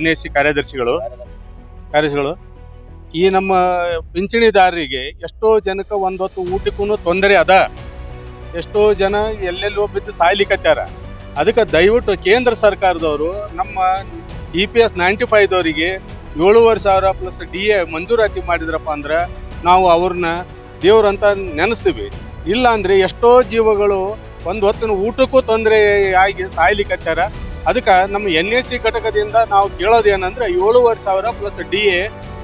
NAC ಕಾರ್ಯದರ್ಶಿಗಳು ಈ ನಮ್ಮ ಪಿಂಚಣಿದಾರರಿಗೆ ಎಷ್ಟೋ ಜನಕ್ಕೆ ಒಂದೊತ್ತು ಊಟಕ್ಕೂ ತೊಂದರೆ ಅದ. ಎಷ್ಟೋ ಜನ ಎಲ್ಲೆಲ್ಲೋ ಬಿದ್ದು ಸಾಯ್ಲಿಕ್ಕತ್ಯಾರ. ಅದಕ್ಕೆ ದಯವಿಟ್ಟು ಕೇಂದ್ರ ಸರ್ಕಾರದವರು ನಮ್ಮ EPS 95ದವರಿಗೆ 7,500 ಪ್ಲಸ್ DA ಮಂಜೂರಾತಿ ಮಾಡಿದ್ರಪ್ಪ ಅಂದ್ರೆ ನಾವು ಅವ್ರನ್ನ ದೇವ್ರಂತ ನೆನೆಸ್ತೀವಿ. ಇಲ್ಲ ಅಂದ್ರೆ ಎಷ್ಟೋ ಜೀವಗಳು ಒಂದು ಹೊತ್ತಿನ ಊಟಕ್ಕೂ ತೊಂದರೆ ಆಗಿ ಸಾಯ್ಲಿಕ್ಕತ್ಯಾರ. ಅದಕ್ಕೆ ನಮ್ಮ NAC ಘಟಕದಿಂದ ನಾವು ಕೇಳೋದೇನಂದ್ರೆ 7,500 ಪ್ಲಸ್ DA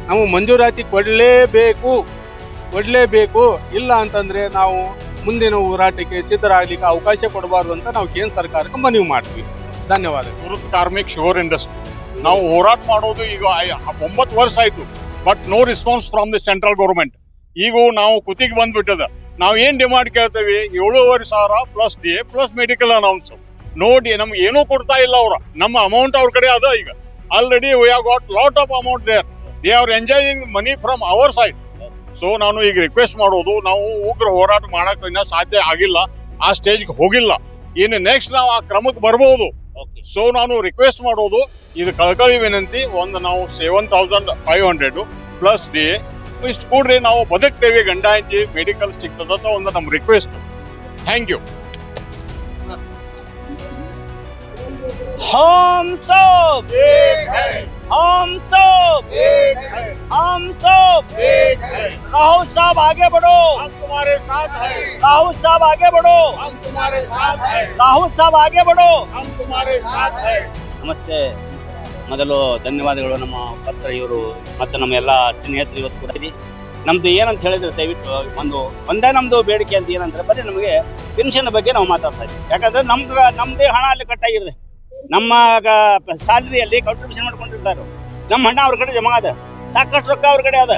ನಾವು ಮಂಜೂರಾತಿ ಕೊಡಲೇಬೇಕು. ಇಲ್ಲ ಅಂತಂದ್ರೆ ನಾವು ಮುಂದಿನ ಹೋರಾಟಕ್ಕೆ ಸಿದ್ಧರಾಗ್ಲಿಕ್ಕೆ ಅವಕಾಶ ಕೊಡಬಾರ್ದು ಅಂತ ನಾವು ಕೇಂದ್ರ ಸರ್ಕಾರಕ್ಕೆ ಮನವಿ ಮಾಡ್ತೀವಿ. ಧನ್ಯವಾದ. ಗುರುತ್ ಕಾರ್ಮಿಕ್ ಶುಗರ್ ಇಂಡಸ್ಟ್ರಿ ನಾವು ಹೋರಾಟ ಮಾಡೋದು ಈಗ 9 ವರ್ಷ ಆಯ್ತು. But no response from the central government. ಈಗ ನಾವು ಕುತ್ತಿಗೆ ಬಂದ್ಬಿಟ್ಟದ. ನಾವು ಏನ್ ಡಿಮಾಂಡ್ ಕೇಳ್ತೇವೆ? 7,500 plus DA plus medical announce ನೋಡಿ. ನಮ್ಗೆ ಏನೂ ಕೊಡ್ತಾ ಇಲ್ಲ ಅವ್ರ. ನಮ್ಮ ಅಮೌಂಟ್ ಅವ್ರ ಕಡೆ ಅದ. ಈಗ already we have got lot of amount there. They are enjoying money from our side. So ನಾನು ಈಗ ರಿಕ್ವೆಸ್ಟ್ ಮಾಡೋದು, ನಾವು ಉಗ್ರ ಹೋರಾಟ ಮಾಡಕ್ ಇನ್ನ ಸಾಧ್ಯ ಆಗಿಲ್ಲ, ಆ ಸ್ಟೇಜ್ಗೆ ಹೋಗಿಲ್ಲ. ಇನ್ನು ನೆಕ್ಸ್ಟ್ ನಾವು ಆ ಕ್ರಮಕ್ಕೆ ಬರ್ಬೋದು. ಸೊ ನಾನು ರಿಕ್ವೆಸ್ಟ್ ಮಾಡೋದು, ಇದು ಕಳಕಳಿ ವಿನಂತಿ, ಒಂದು ನಾವು 7,500 ಪ್ಲಸ್ DA ಇಷ್ಟು ಕೂಡ್ರಿ ನಾವು ಬದುಕ್ತೇವೆ, ಗಂಡ ಹೆಂಡತಿ ಮೆಡಿಕಲ್ ಸಿಗ್ತದ ಒಂದು ನಮ್ಮ ರಿಕ್ವೆಸ್ಟ್. Thank you. हम सब राहुल साहब आगे बढ़ो, हम तुम्हारे साथ हैं. राहुल साहब आगे बढ़ो, हम तुम्हारे साथ हैं. ರಾಹುಲ್ ಸಾಬ್ ಆगे बढ़ो. हम तुम्हारे साथ हैं. ನಮಸ್ತೆ. ಮೊದಲು ಧನ್ಯವಾದಗಳು ನಮ್ಮ ಪತ್ರ ಇವರು ಮತ್ತು ನಮ್ಮ ಎಲ್ಲ ಸ್ನೇಹಿತರು. ಇವತ್ತು ಕೂಡ ನಮ್ದು ಏನಂತ ಹೇಳಿದ್ರೆ ದಯವಿಟ್ಟು ಒಂದೇ ನಮ್ದು ಬೇಡಿಕೆ ಅಂತ ಏನಂದ್ರೆ ಬರೀ ನಮಗೆ ಪೆನ್ಷನ್ ಬಗ್ಗೆ ನಾವು ಮಾತಾಡ್ತಾ ಇದ್ದೀವಿ. ಯಾಕಂದ್ರೆ ನಮ್ದೇ ಹಣ ಅಲ್ಲಿ ಕಟ್ಟಾಗಿರುತ್ತೆ. ನಮ್ಮ ಸ್ಯಾಲರಿಯಲ್ಲಿ ಕಾಂಟ್ರಿಬ್ಯೂಷನ್ ಮಾಡ್ಕೊಂಡಿರ್ತಾರೆ. ನಮ್ಮ ಹಣ ಅವ್ರ ಕಡೆ ಜಮಾ ಅದ, ಸಾಕಷ್ಟು ರೊಕ್ಕ ಅವ್ರ ಕಡೆ ಅದ.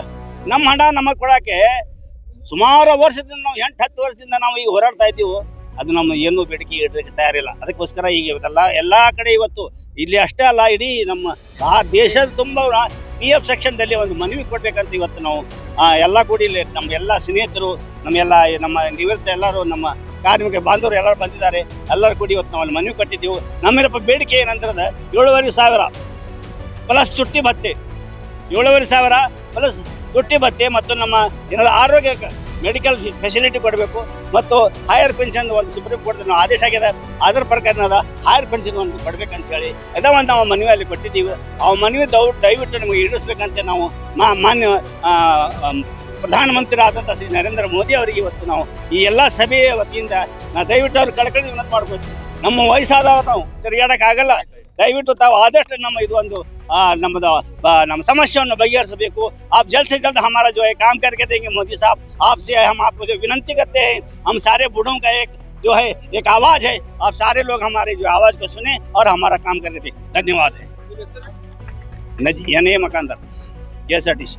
ನಮ್ಮ ಹಣ ನಮಗೆ ಕೊಡೋಕ್ಕೆ ಸುಮಾರು ವರ್ಷದಿಂದ ನಾವು 8-10 ವರ್ಷದಿಂದ ನಾವು ಈಗ ಹೋರಾಡ್ತಾ ಇದ್ದೀವಿ. ಅದು ನಮ್ಮ ಏನೂ ಬೇಡಿಕೆ ಇಡೋಕ್ಕೆ ತಯಾರಿಲ್ಲ. ಅದಕ್ಕೋಸ್ಕರ ಈಗ ಇವತ್ತೆಲ್ಲ ಎಲ್ಲ ಕಡೆ ಇವತ್ತು ಇಲ್ಲಿ ಅಷ್ಟೇ ಅಲ್ಲ, ಇಡೀ ನಮ್ಮ ದೇಶದ ತುಂಬ PF ಸೆಕ್ಷನ್ದಲ್ಲಿ ಒಂದು ಮನವಿ ಕೊಡ್ಬೇಕಂತ ಇವತ್ತು ನಾವು ಎಲ್ಲ ಕೂಡಿ ಇಲ್ಲಿ ನಮ್ಮ ಎಲ್ಲ ಸ್ನೇಹಿತರು, ನಮ್ಮ ನಿವೃತ್ತ ಎಲ್ಲರೂ, ನಮ್ಮ ಕಾರ್ಮಿಕ ಬಾಂಧವರು ಎಲ್ಲರೂ ಬಂದಿದ್ದಾರೆ. ಎಲ್ಲರೂ ಕೂಡಿ ಇವತ್ತು ನಾವು ಅಲ್ಲಿ ಮನವಿ ಕೊಟ್ಟಿದ್ದೀವಿ. ನಮ್ಮೇನಪ್ಪ ಬೇಡಿಕೆ ಏನಂದ್ರೆ 7,500 ಪ್ಲಸ್ ತುಟ್ಟಿ ಭತ್ಯೆ, 7,500 ಪ್ಲಸ್ ತುಟ್ಟಿ ಭತ್ಯೆ ಮತ್ತು ನಮ್ಮ ಏನಾದ್ರು ಆರೋಗ್ಯ ಮೆಡಿಕಲ್ ಫೆಸಿಲಿಟಿ ಕೊಡಬೇಕು ಮತ್ತು ಹೈಯರ್ ಪೆನ್ಷನ್ ಒಂದು ಸುಪ್ರೀಂ ಕೋರ್ಟ್ ಆದೇಶ ಆಗಿದೆ. ಅದರ ಪ್ರಕಾರ ಹೈಯರ್ ಪೆನ್ಷನ್ ಒಂದು ಕೊಡ್ಬೇಕಂತ ಹೇಳಿ ಅದ ಒಂದು ನಾವು ಮನವಿಯಲ್ಲಿ ಕೊಟ್ಟಿದ್ದೀವಿ. ಆ ಮನವಿ ದಯವಿಟ್ಟು ನಮಗೆ ಈಡೇರಿಸಬೇಕಂತ ನಾವು ಮಾನ್ಯ ಪ್ರಧಾನಮಂತ್ರಿ ಆದಂಥ ಶ್ರೀ ನರೇಂದ್ರ ಮೋದಿ ಅವರಿಗೆ ಇವತ್ತು ನಾವು ಈ ಎಲ್ಲ ಸಭೆಯ ವತಿಯಿಂದ ದಯವಿಟ್ಟು ಅವ್ರು ಕಳಕಳಿ ವಿನಂತಿ ಮಾಡ್ಬೋದು. ನಮ್ಮ ವಯಸ್ಸಾದವರು ನಾವು ತಿರುಗಾಡಕ್ಕಾಗಲ್ಲ. ದಯವಿಟ್ಟು ತಾವು ಆದಷ್ಟು ನಮ್ಮ ಇದು ಒಂದು ನಮ್ಮ ಸಮಸ್ಯೆಯನ್ನು ಬಗೆಹರಿಸಬೇಕು. आप जल्द से जल्द हमारा जो है काम करके देंगे मोदी साहब. आपसे हम आपको जो विनंती करते हैं, हम सारे बूढ़ों का जो है एक आवाज है, आप सारे लोग हमारे जो आवाज को सुने और हमारा काम करके दें. धन्यवाद है. NA Makandar, KSRTC.